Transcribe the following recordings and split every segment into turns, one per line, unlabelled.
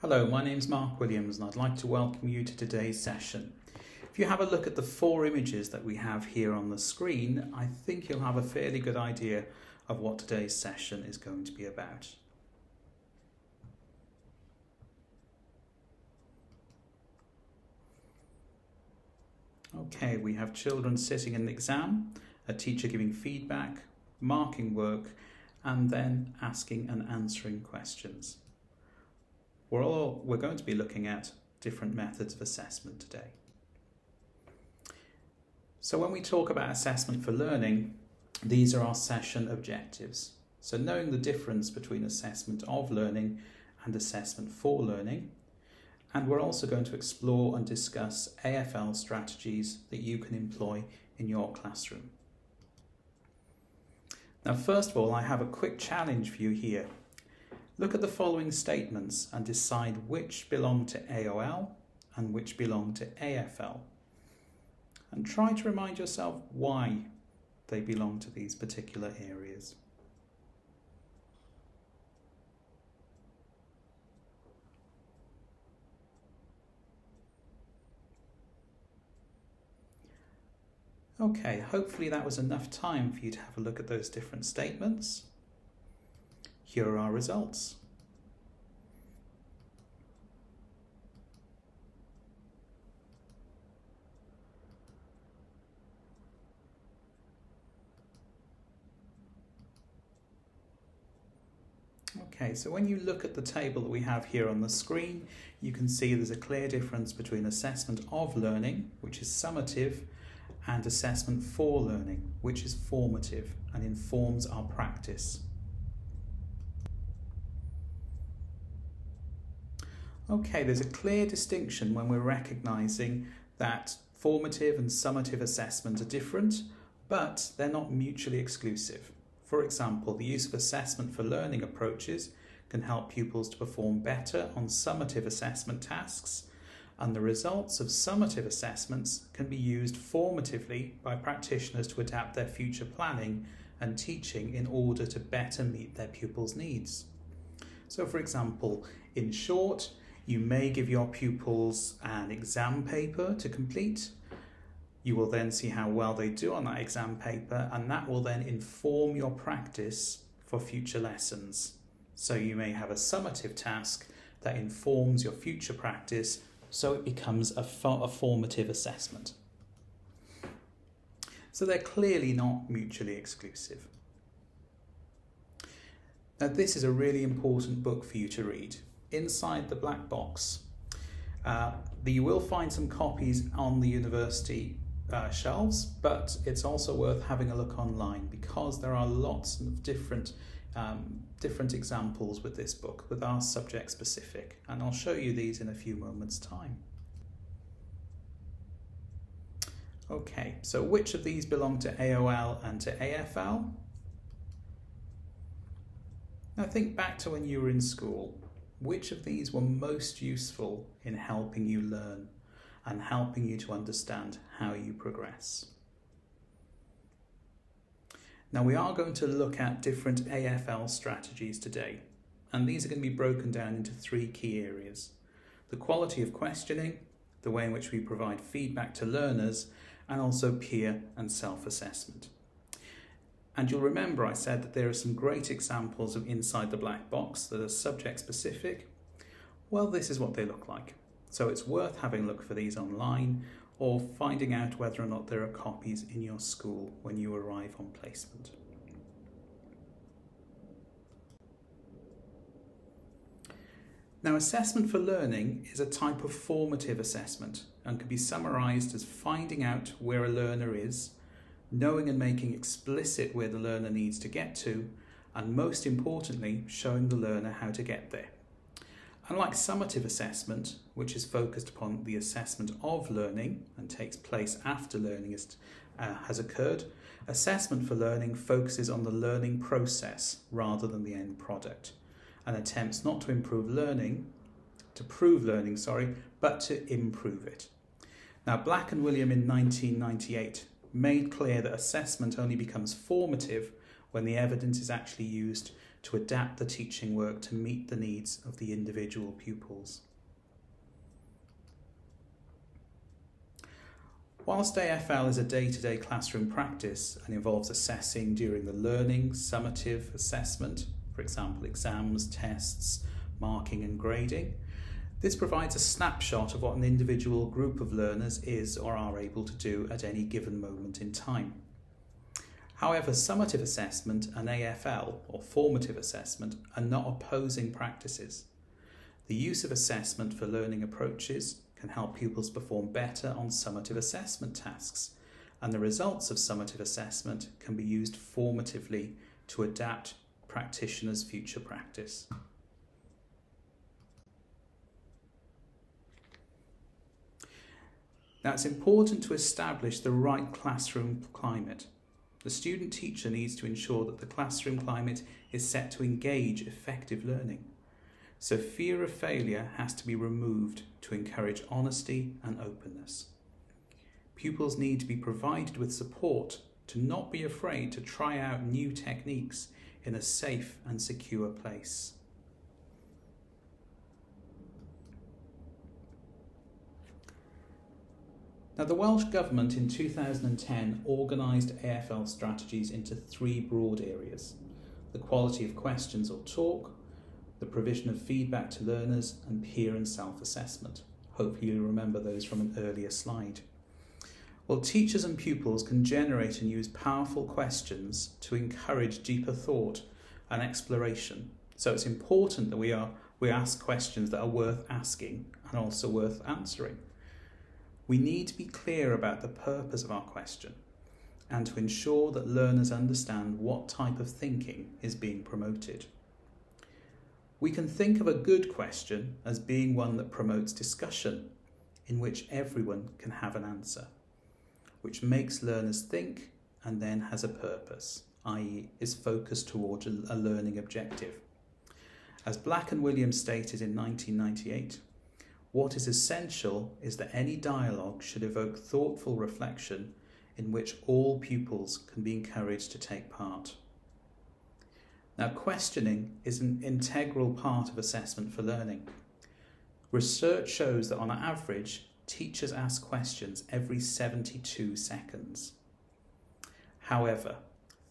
Hello, my name's Mark Williams and I'd like to welcome you to today's session. If you have a look at the four images that we have here on the screen, I think you'll have a fairly good idea of what today's session is going to be about. Okay, we have children sitting in the exam, a teacher giving feedback, marking work, and then asking and answering questions. We're going to be looking at different methods of assessment today. So when we talk about assessment for learning, these are our session objectives. So knowing the difference between assessment of learning and assessment for learning. And we're also going to explore and discuss AFL strategies that you can employ in your classroom. Now, first of all, I have a quick challenge for you here. Look at the following statements and decide which belong to AOL and which belong to AFL. And try to remind yourself why they belong to these particular areas. Okay, hopefully that was enough time for you to have a look at those different statements. Here are our results. Okay, so when you look at the table that we have here on the screen, you can see there's a clear difference between assessment of learning, which is summative, and assessment for learning, which is formative and informs our practice. Okay, there's a clear distinction when we're recognising that formative and summative assessment are different, but they're not mutually exclusive. For example, the use of assessment for learning approaches can help pupils to perform better on summative assessment tasks, and the results of summative assessments can be used formatively by practitioners to adapt their future planning and teaching in order to better meet their pupils' needs. So, for example, in short, you may give your pupils an exam paper to complete. You will then see how well they do on that exam paper, and that will then inform your practice for future lessons. So you may have a summative task that informs your future practice, so it becomes a formative assessment. So they're clearly not mutually exclusive. Now, this is a really important book for you to read. Inside the black box, you will find some copies on the university shelves, but it's also worth having a look online because there are lots of different examples with this book that are subject specific, and I'll show you these in a few moments' time. Okay, so which of these belong to AOL and to AFL? Now think back to when you were in school. Which of these were most useful in helping you learn and helping you to understand how you progress? Now, we are going to look at different AFL strategies today, and these are going to be broken down into three key areas: the quality of questioning, the way in which we provide feedback to learners, and also peer and self-assessment. And you'll remember I said that there are some great examples of inside the black box that are subject specific. Well, this is what they look like. So it's worth having a look for these online or finding out whether or not there are copies in your school when you arrive on placement. Now, assessment for learning is a type of formative assessment and can be summarised as finding out where a learner is, knowing and making explicit where the learner needs to get to, and most importantly, showing the learner how to get there. Unlike summative assessment, which is focused upon the assessment of learning and takes place after learning has occurred, assessment for learning focuses on the learning process rather than the end product, and attempts not to prove learning, but to improve it. Now, Black and William in 1998 made clear that assessment only becomes formative when the evidence is actually used to adapt the teaching work to meet the needs of the individual pupils. Whilst AFL is a day-to-day classroom practice and involves assessing during the learning, summative assessment, for example exams, tests, marking and grading, this provides a snapshot of what an individual group of learners is or are able to do at any given moment in time. However, summative assessment and AFL, or formative assessment, are not opposing practices. The use of assessment for learning approaches can help pupils perform better on summative assessment tasks, and the results of summative assessment can be used formatively to adapt practitioners' future practice. Now, it's important to establish the right classroom climate. The student teacher needs to ensure that the classroom climate is set to engage effective learning. So fear of failure has to be removed to encourage honesty and openness. Pupils need to be provided with support to not be afraid to try out new techniques in a safe and secure place. Now, the Welsh Government in 2010 organised AFL strategies into three broad areas: the quality of questions or talk, the provision of feedback to learners, and peer and self-assessment. Hopefully you remember those from an earlier slide. Well, teachers and pupils can generate and use powerful questions to encourage deeper thought and exploration. So it's important that we ask questions that are worth asking and also worth answering. We need to be clear about the purpose of our question and to ensure that learners understand what type of thinking is being promoted. We can think of a good question as being one that promotes discussion, in which everyone can have an answer, which makes learners think and then has a purpose, i.e. is focused towards a learning objective. As Black and Williams stated in 1998, what is essential is that any dialogue should evoke thoughtful reflection in which all pupils can be encouraged to take part. Now, questioning is an integral part of assessment for learning. Research shows that on average, teachers ask questions every 72 seconds. However,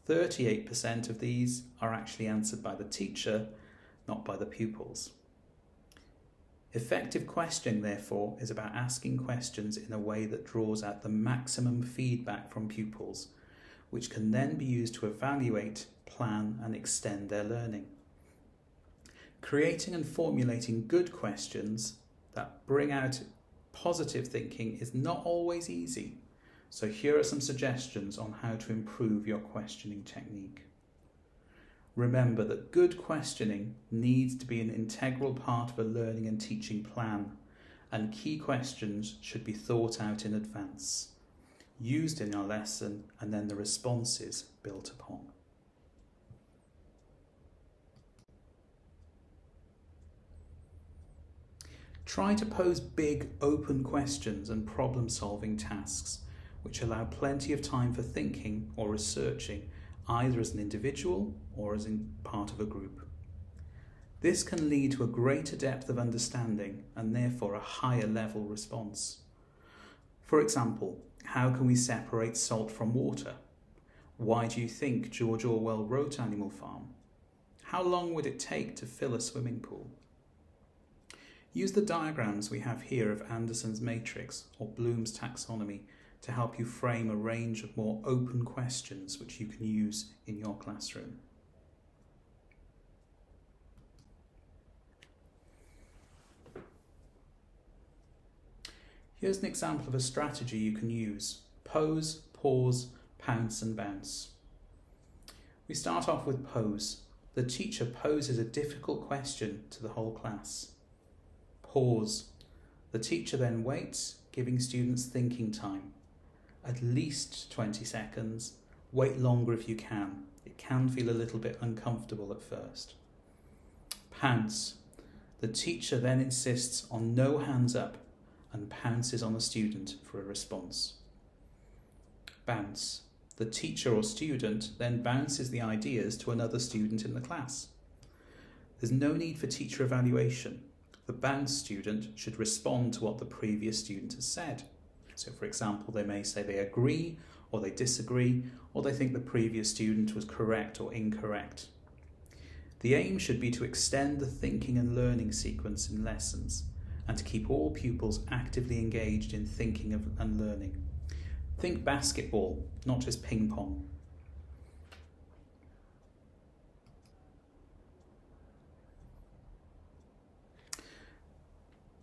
38% of these are actually answered by the teacher, not by the pupils. Effective questioning, therefore, is about asking questions in a way that draws out the maximum feedback from pupils, which can then be used to evaluate, plan, and extend their learning. Creating and formulating good questions that bring out positive thinking is not always easy, so here are some suggestions on how to improve your questioning technique. Remember that good questioning needs to be an integral part of a learning and teaching plan, and key questions should be thought out in advance, used in our lesson, and then the responses built upon. Try to pose big, open questions and problem-solving tasks, which allow plenty of time for thinking or researching, either as an individual or as in part of a group. This can lead to a greater depth of understanding and therefore a higher level response. For example, how can we separate salt from water? Why do you think George Orwell wrote Animal Farm? How long would it take to fill a swimming pool? Use the diagrams we have here of Anderson's matrix or Bloom's taxonomy to help you frame a range of more open questions which you can use in your classroom. Here's an example of a strategy you can use: pose, pause, pounce and bounce. We start off with pose. The teacher poses a difficult question to the whole class. Pause. The teacher then waits, giving students thinking time. At least 20 seconds. Wait longer if you can. It can feel a little bit uncomfortable at first. Pounce. The teacher then insists on no hands up and pounces on the student for a response. Bounce. The teacher or student then bounces the ideas to another student in the class. There's no need for teacher evaluation. The bounced student should respond to what the previous student has said. So for example, they may say they agree or they disagree, or they think the previous student was correct or incorrect. The aim should be to extend the thinking and learning sequence in lessons and to keep all pupils actively engaged in thinking and learning. Think basketball, not just ping pong.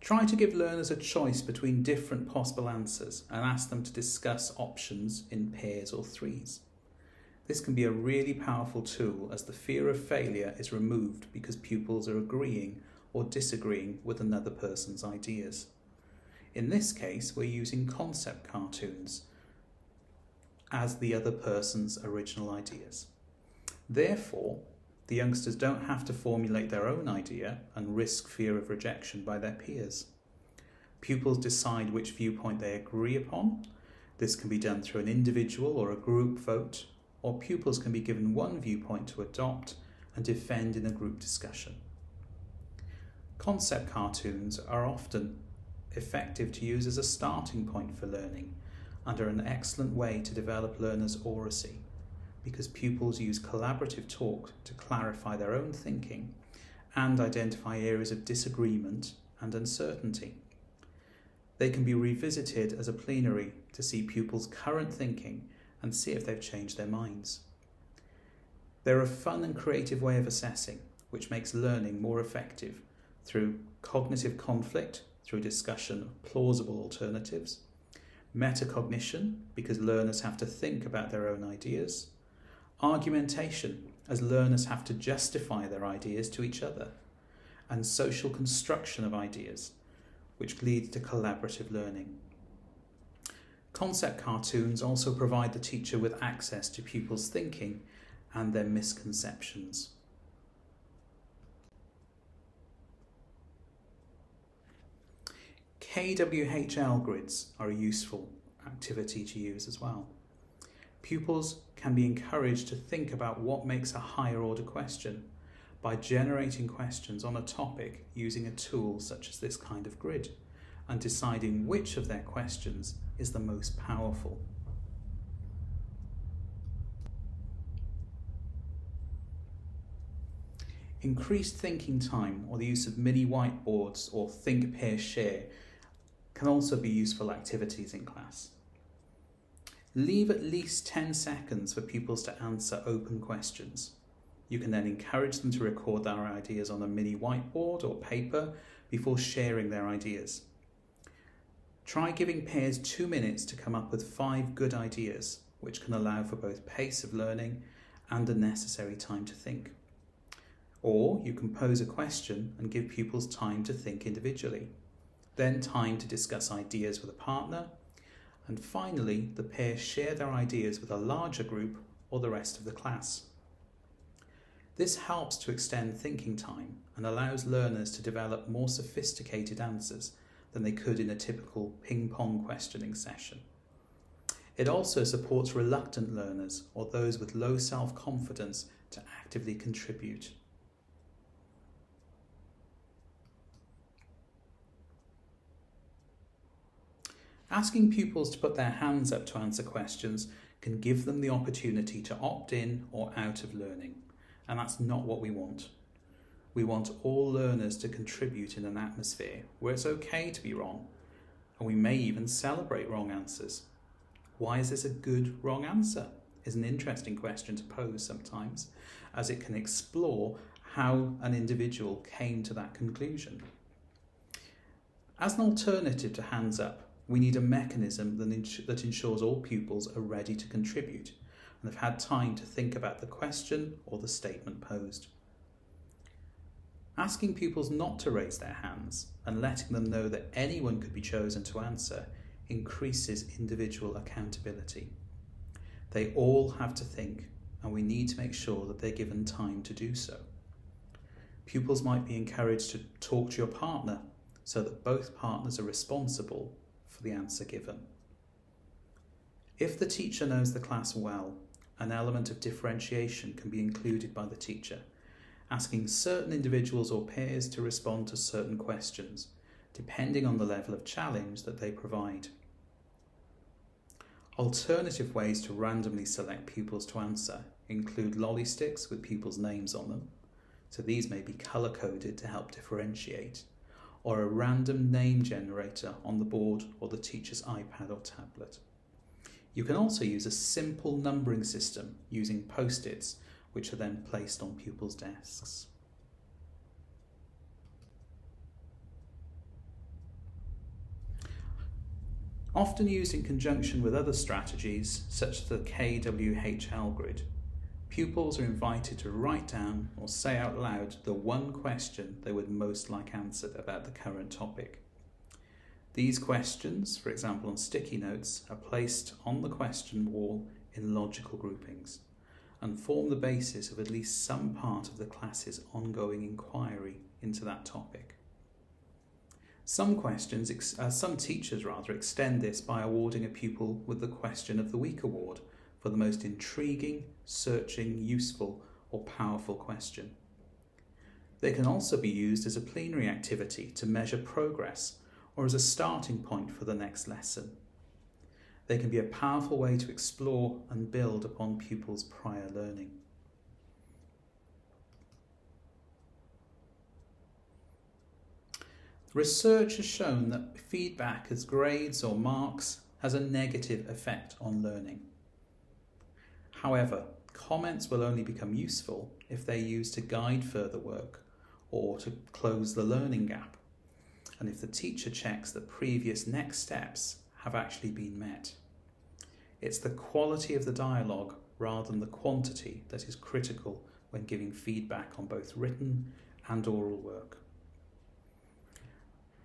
Try to give learners a choice between different possible answers and ask them to discuss options in pairs or threes. This can be a really powerful tool as the fear of failure is removed because pupils are agreeing or disagreeing with another person's ideas. In this case, we're using concept cartoons as the other person's original ideas. Therefore, the youngsters don't have to formulate their own idea and risk fear of rejection by their peers. Pupils decide which viewpoint they agree upon. This can be done through an individual or a group vote, or pupils can be given one viewpoint to adopt and defend in a group discussion. Concept cartoons are often effective to use as a starting point for learning and are an excellent way to develop learners' oracy, because pupils use collaborative talk to clarify their own thinking and identify areas of disagreement and uncertainty. They can be revisited as a plenary to see pupils' current thinking and see if they've changed their minds. They're a fun and creative way of assessing, which makes learning more effective through cognitive conflict, through discussion of plausible alternatives, metacognition, because learners have to think about their own ideas, argumentation, as learners have to justify their ideas to each other, and social construction of ideas, which leads to collaborative learning. Concept cartoons also provide the teacher with access to pupils' thinking and their misconceptions. KWHL grids are a useful activity to use as well. Pupils can be encouraged to think about what makes a higher order question by generating questions on a topic using a tool such as this kind of grid and deciding which of their questions is the most powerful. Increased thinking time or the use of mini whiteboards or think, pair, share can also be useful activities in class. Leave at least 10 seconds for pupils to answer open questions. You can then encourage them to record their ideas on a mini whiteboard or paper before sharing their ideas. Try giving pairs 2 minutes to come up with 5 good ideas, which can allow for both pace of learning and the necessary time to think. Or you can pose a question and give pupils time to think individually, then time to discuss ideas with a partner, and finally the pair share their ideas with a larger group or the rest of the class. This helps to extend thinking time and allows learners to develop more sophisticated answers than they could in a typical ping-pong questioning session. It also supports reluctant learners or those with low self-confidence to actively contribute. Asking pupils to put their hands up to answer questions can give them the opportunity to opt in or out of learning, and that's not what we want. We want all learners to contribute in an atmosphere where it's okay to be wrong, and we may even celebrate wrong answers. Why is this a good wrong answer? Is an interesting question to pose sometimes, as it can explore how an individual came to that conclusion. As an alternative to hands up, we need a mechanism that ensures all pupils are ready to contribute and have had time to think about the question or the statement posed. Asking pupils not to raise their hands and letting them know that anyone could be chosen to answer increases individual accountability. They all have to think, and we need to make sure that they're given time to do so. Pupils might be encouraged to talk to your partner so that both partners are responsible for the answer given. If the teacher knows the class well, an element of differentiation can be included by the teacher, asking certain individuals or peers to respond to certain questions, depending on the level of challenge that they provide. Alternative ways to randomly select pupils to answer include lolly sticks with pupils' names on them, so these may be colour-coded to help differentiate, or a random name generator on the board or the teacher's iPad or tablet. You can also use a simple numbering system using post-its, which are then placed on pupils' desks. Often used in conjunction with other strategies, such as the KWHL grid, pupils are invited to write down or say out loud the one question they would most like answered about the current topic. These questions, for example on sticky notes, are placed on the question wall in logical groupings and form the basis of at least some part of the class's ongoing inquiry into that topic. Some teachers extend this by awarding a pupil with the Question of the Week award for the most intriguing, searching, useful or powerful question. They can also be used as a plenary activity to measure progress or as a starting point for the next lesson. They can be a powerful way to explore and build upon pupils' prior learning. Research has shown that feedback as grades or marks has a negative effect on learning. However, comments will only become useful if they're used to guide further work or to close the learning gap, and if the teacher checks that previous next steps have actually been met. It's the quality of the dialogue rather than the quantity that is critical when giving feedback on both written and oral work.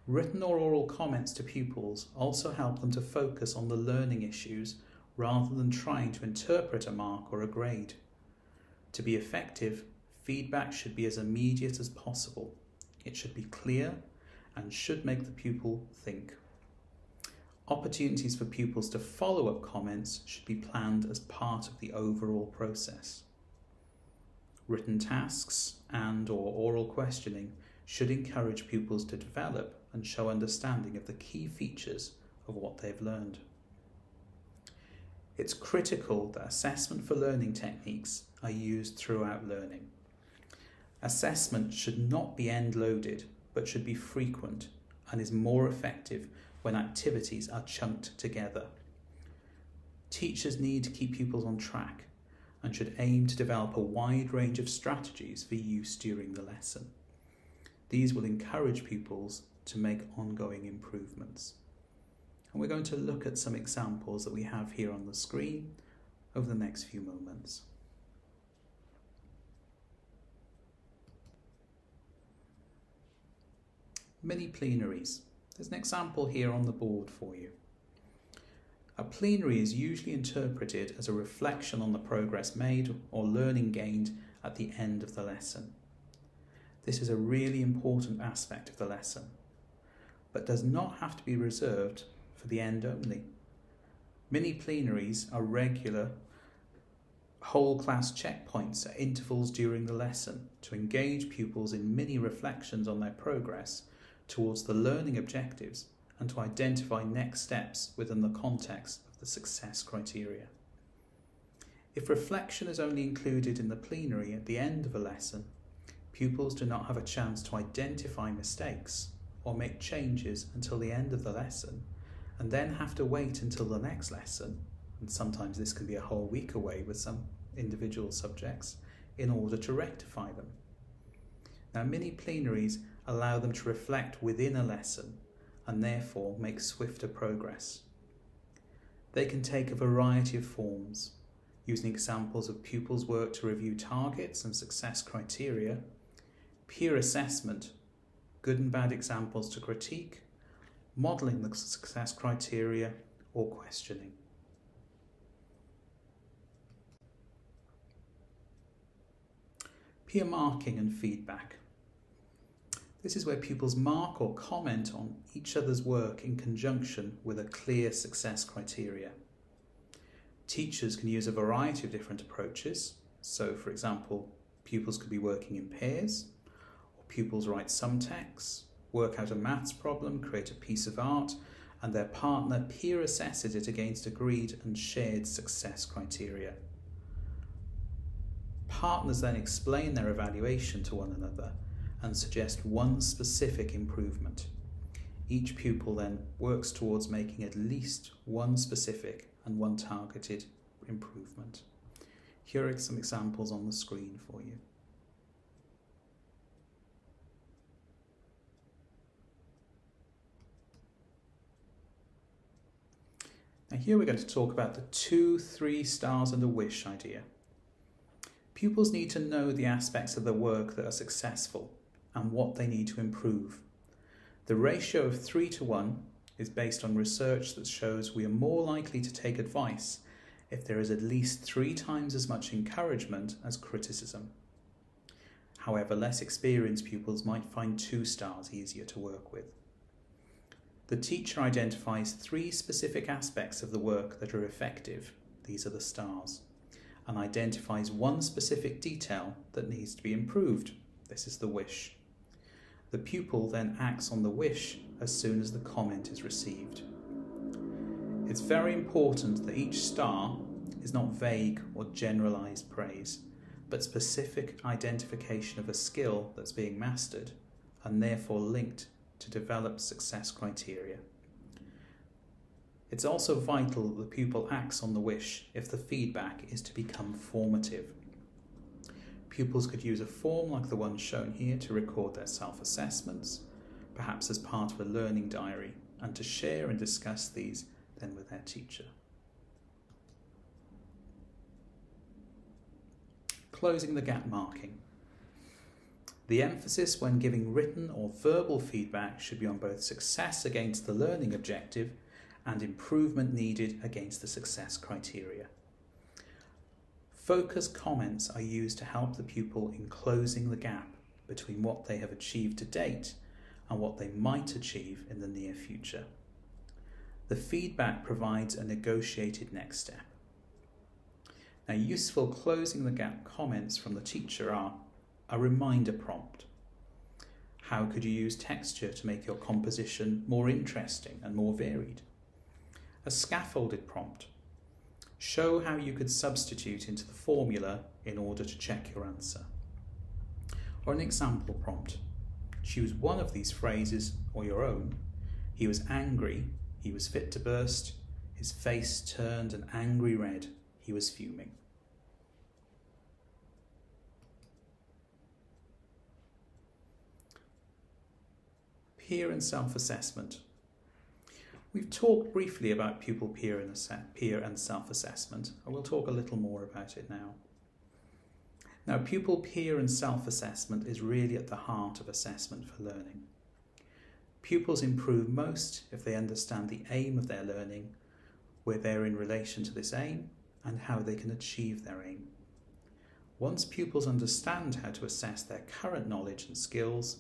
Written or oral comments to pupils also help them to focus on the learning issues rather than trying to interpret a mark or a grade. To be effective, feedback should be as immediate as possible. It should be clear and should make the pupil think. Opportunities for pupils to follow up comments should be planned as part of the overall process. Written tasks and/or oral questioning should encourage pupils to develop and show understanding of the key features of what they've learned. It's critical that assessment for learning techniques are used throughout learning. Assessment should not be end-loaded, but should be frequent and is more effective when activities are chunked together. Teachers need to keep pupils on track and should aim to develop a wide range of strategies for use during the lesson. These will encourage pupils to make ongoing improvements. And we're going to look at some examples that we have here on the screen over the next few moments. Mini plenaries. There's an example here on the board for you. A plenary is usually interpreted as a reflection on the progress made or learning gained at the end of the lesson. This is a really important aspect of the lesson, but does not have to be reserved for the end only. Mini plenaries are regular whole class checkpoints at intervals during the lesson to engage pupils in mini reflections on their progress towards the learning objectives and to identify next steps within the context of the success criteria. If reflection is only included in the plenary at the end of a lesson, pupils do not have a chance to identify mistakes or make changes until the end of the lesson, and then have to wait until the next lesson, and sometimes this can be a whole week away with some individual subjects, in order to rectify them. Now, mini plenaries allow them to reflect within a lesson and therefore make swifter progress. They can take a variety of forms, using examples of pupils' work to review targets and success criteria, peer assessment, good and bad examples to critique, modelling the success criteria, or questioning. Peer marking and feedback. This is where pupils mark or comment on each other's work in conjunction with a clear success criteria. Teachers can use a variety of different approaches. So, for example, Pupils could be working in pairs, or pupils write some texts, work out a maths problem, create a piece of art, and their partner peer assesses it against agreed and shared success criteria. Partners then explain their evaluation to one another and suggest one specific improvement. Each pupil then works towards making at least one specific and one targeted improvement. Here are some examples on the screen for you. Now here we're going to talk about the 2, 3 stars and a wish idea. Pupils need to know the aspects of their work that are successful and what they need to improve. The ratio of 3 to 1 is based on research that shows we are more likely to take advice if there is at least 3 times as much encouragement as criticism. However, less experienced pupils might find 2 stars easier to work with. The teacher identifies 3 specific aspects of the work that are effective, these are the stars, and identifies one specific detail that needs to be improved, this is the wish. The pupil then acts on the wish as soon as the comment is received. It's very important that each star is not vague or generalised praise, but specific identification of a skill that's being mastered and therefore linked to develop success criteria. It's also vital that the pupil acts on the wish if the feedback is to become formative. Pupils could use a form like the one shown here to record their self-assessments, perhaps as part of a learning diary, and to share and discuss these then with their teacher. Closing the gap marking. The emphasis when giving written or verbal feedback should be on both success against the learning objective and improvement needed against the success criteria. Focus comments are used to help the pupil in closing the gap between what they have achieved to date and what they might achieve in the near future. The feedback provides a negotiated next step. Now, useful closing the gap comments from the teacher are a reminder prompt. How could you use texture to make your composition more interesting and more varied? A scaffolded prompt. Show how you could substitute into the formula in order to check your answer. Or an example prompt. Choose one of these phrases or your own. He was angry, he was fit to burst, his face turned an angry red, he was fuming. Peer and self-assessment. We've talked briefly about pupil peer and self-assessment, and we'll talk a little more about it now. Now, pupil peer and self-assessment is really at the heart of assessment for learning. Pupils improve most if they understand the aim of their learning, where they're in relation to this aim, and how they can achieve their aim. Once pupils understand how to assess their current knowledge and skills,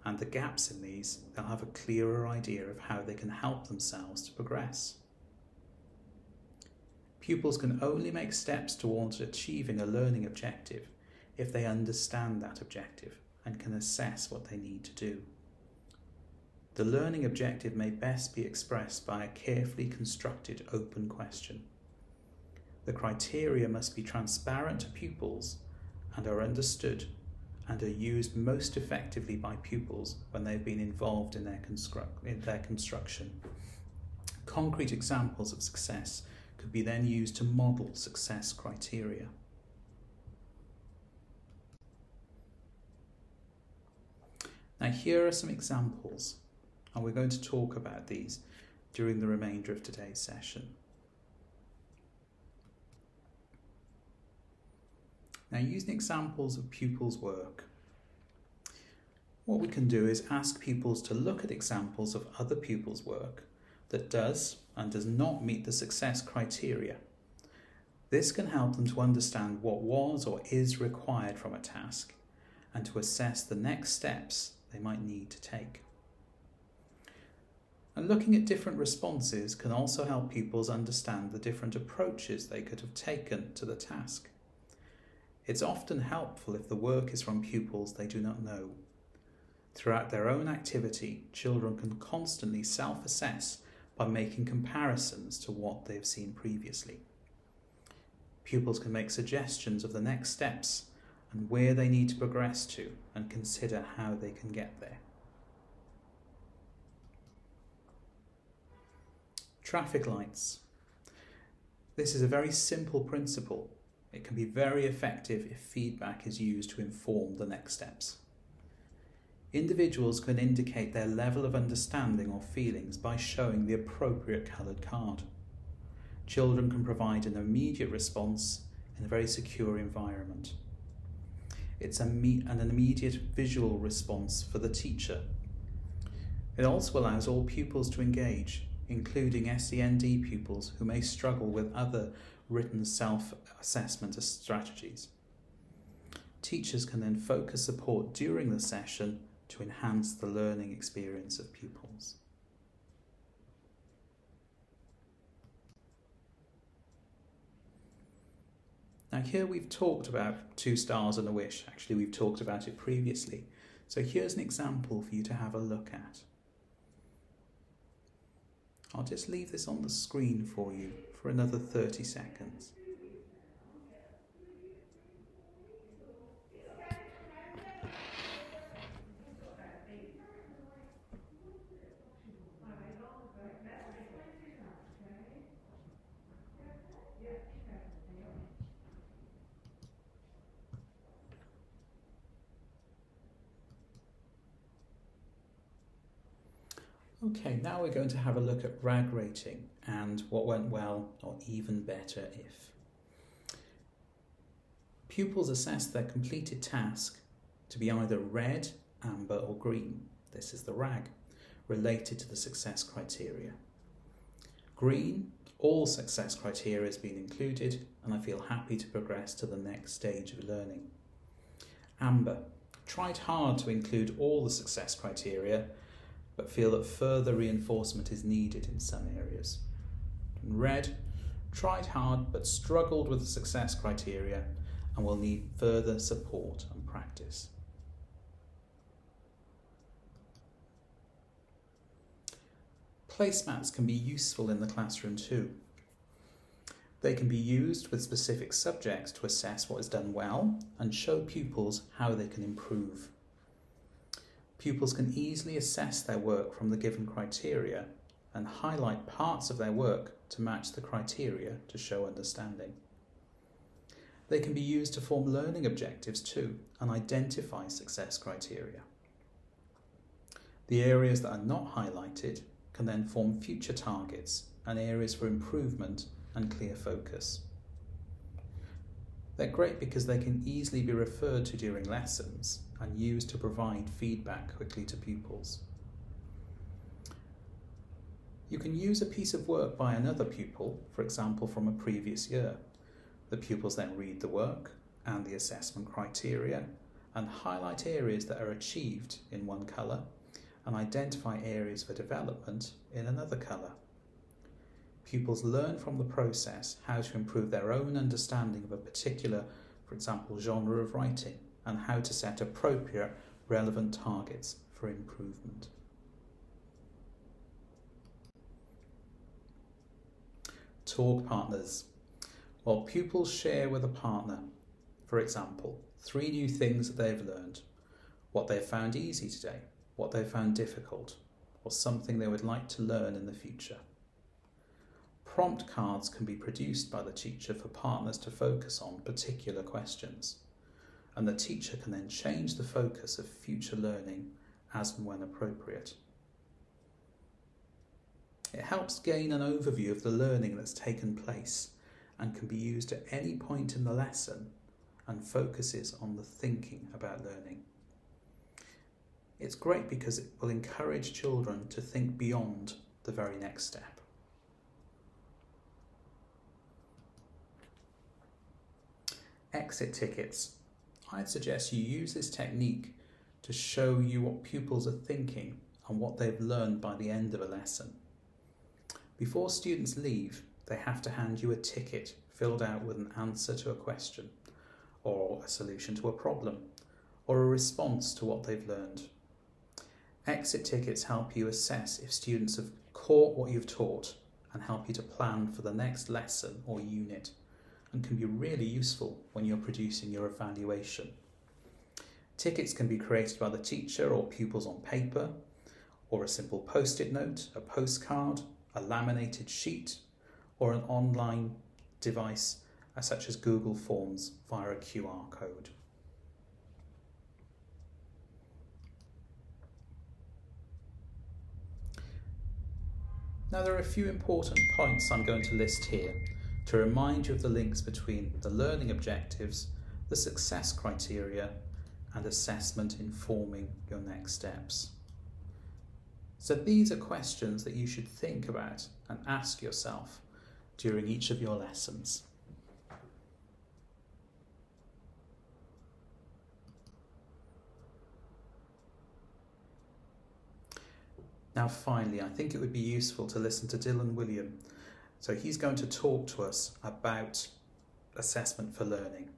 and the gaps in these, they'll have a clearer idea of how they can help themselves to progress. Pupils can only make steps towards achieving a learning objective if they understand that objective and can assess what they need to do. The learning objective may best be expressed by a carefully constructed open question. The criteria must be transparent to pupils and are understood and are used most effectively by pupils when they've been involved in their construction. Concrete examples of success could be then used to model success criteria. Now, here are some examples, and we're going to talk about these during the remainder of today's session. Now, using examples of pupils' work, what we can do is ask pupils to look at examples of other pupils' work that does and does not meet the success criteria. This can help them to understand what was or is required from a task and to assess the next steps they might need to take. And looking at different responses can also help pupils understand the different approaches they could have taken to the task. It's often helpful if the work is from pupils they do not know. Throughout their own activity, children can constantly self-assess by making comparisons to what they have seen previously. Pupils can make suggestions of the next steps and where they need to progress to, and consider how they can get there. Traffic lights. This is a very simple principle. It can be very effective if feedback is used to inform the next steps. Individuals can indicate their level of understanding or feelings by showing the appropriate coloured card. Children can provide an immediate response in a very secure environment. It's an immediate visual response for the teacher. It also allows all pupils to engage, including SEND pupils who may struggle with other written self-assessment strategies. Teachers can then focus support during the session to enhance the learning experience of pupils. Now here we've talked about 2 stars and a wish. Actually, we've talked about it previously. So here's an example for you to have a look at. I'll just leave this on the screen for you for another 30 seconds. Okay, now we're going to have a look at RAG rating and what went well or even better if. Pupils assess their completed task to be either red, amber or green. This is the RAG, related to the success criteria. Green, all success criteria has been included and I feel happy to progress to the next stage of learning. Amber, tried hard to include all the success criteria but feel that further reinforcement is needed in some areas. And red, tried hard but struggled with the success criteria and will need further support and practice. Placemats can be useful in the classroom too. They can be used with specific subjects to assess what is done well and show pupils how they can improve. Pupils can easily assess their work from the given criteria and highlight parts of their work to match the criteria to show understanding. They can be used to form learning objectives too and identify success criteria. The areas that are not highlighted can then form future targets and areas for improvement and clear focus. They're great because they can easily be referred to during lessons and used to provide feedback quickly to pupils. You can use a piece of work by another pupil, for example from a previous year. The pupils then read the work and the assessment criteria and highlight areas that are achieved in one colour and identify areas for development in another colour. Pupils learn from the process how to improve their own understanding of a particular, for example, genre of writing and how to set appropriate, relevant targets for improvement. Talk partners. While pupils share with a partner, for example, 3 new things that they've learned, what they've found easy today, what they've found difficult, or something they would like to learn in the future. Prompt cards can be produced by the teacher for partners to focus on particular questions, and the teacher can then change the focus of future learning as and when appropriate. It helps gain an overview of the learning that's taken place and can be used at any point in the lesson and focuses on the thinking about learning. It's great because it will encourage children to think beyond the very next step. Exit tickets. I'd suggest you use this technique to show you what pupils are thinking and what they've learned by the end of a lesson. Before students leave, they have to hand you a ticket filled out with an answer to a question. or a solution to a problem, or a response to what they've learned. Exit tickets help you assess if students have caught what you've taught and help you to plan for the next lesson or unit, and can be really useful when you're producing your evaluation. Tickets can be created by the teacher or pupils on paper, or a simple post-it note, a postcard, a laminated sheet, or an online device such as Google Forms via a QR code. Now there are a few important points I'm going to list here to remind you of the links between the learning objectives, the success criteria, and assessment informing your next steps. So these are questions that you should think about and ask yourself during each of your lessons. Now finally, I think it would be useful to listen to Dylan William. So he's going to talk to us about assessment for learning.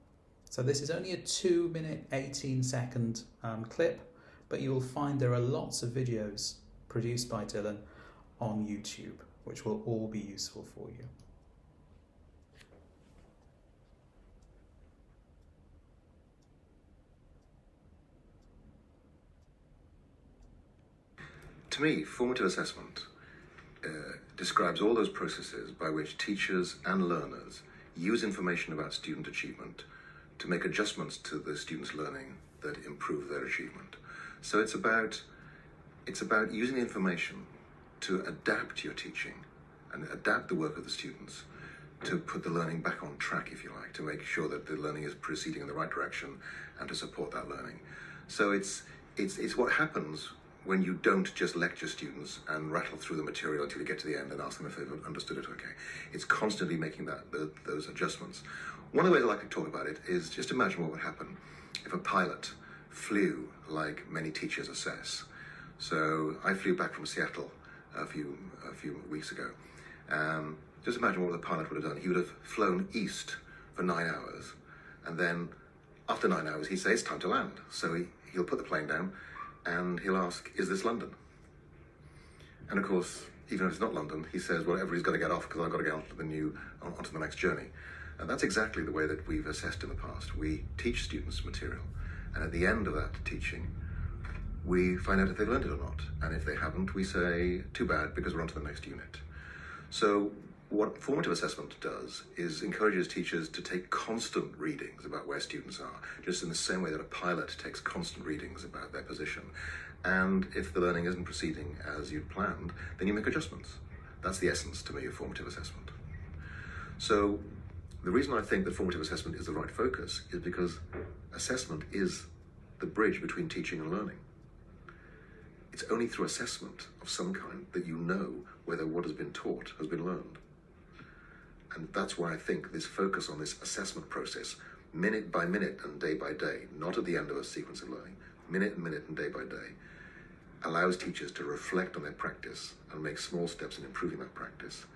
So this is only a 2-minute, 18-second clip, but you will find there are lots of videos produced by Dylan on YouTube, which will all be useful for you.
To me, formative assessment describes all those processes by which teachers and learners use information about student achievement to make adjustments to the student's learning that improve their achievement. So it's about using the information to adapt your teaching and adapt the work of the students to put the learning back on track, if you like, to make sure that the learning is proceeding in the right direction and to support that learning. So it's what happens when you don't just lecture students and rattle through the material until you get to the end and ask them if they've understood it okay. It's constantly making those adjustments. One of the ways I like to talk about it is just imagine what would happen if a pilot flew like many teachers assess. So I flew back from Seattle a few weeks ago. Just imagine what the pilot would have done. He would have flown east for 9 hours, and then after 9 hours he'd say it's time to land. So he'll put the plane down and he'll ask, is this London? And of course, even if it's not London, he says, well, everybody's got to get off because I've got to get onto the next journey. And that's exactly the way that we've assessed in the past. We teach students material, and at the end of that teaching, we find out if they've learned it or not. And if they haven't, we say, too bad, because we're on to the next unit. So what formative assessment does is encourages teachers to take constant readings about where students are, just in the same way that a pilot takes constant readings about their position. And if the learning isn't proceeding as you'd planned, then you make adjustments. That's the essence, to me, of formative assessment. So the reason I think that formative assessment is the right focus is because assessment is the bridge between teaching and learning. It's only through assessment of some kind that you know whether what has been taught has been learned. And that's why I think this focus on this assessment process, minute by minute and day by day, not at the end of a sequence of learning, minute and day by day, allows teachers to reflect on their practice and make small steps in improving that practice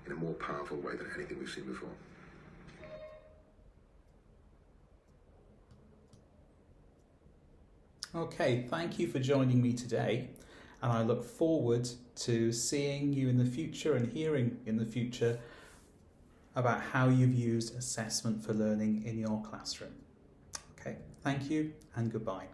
in a more powerful way than anything we've seen before.
Okay, thank you for joining me today, and I look forward to seeing you in the future and hearing in the future about how you've used assessment for learning in your classroom. Okay, thank you and goodbye.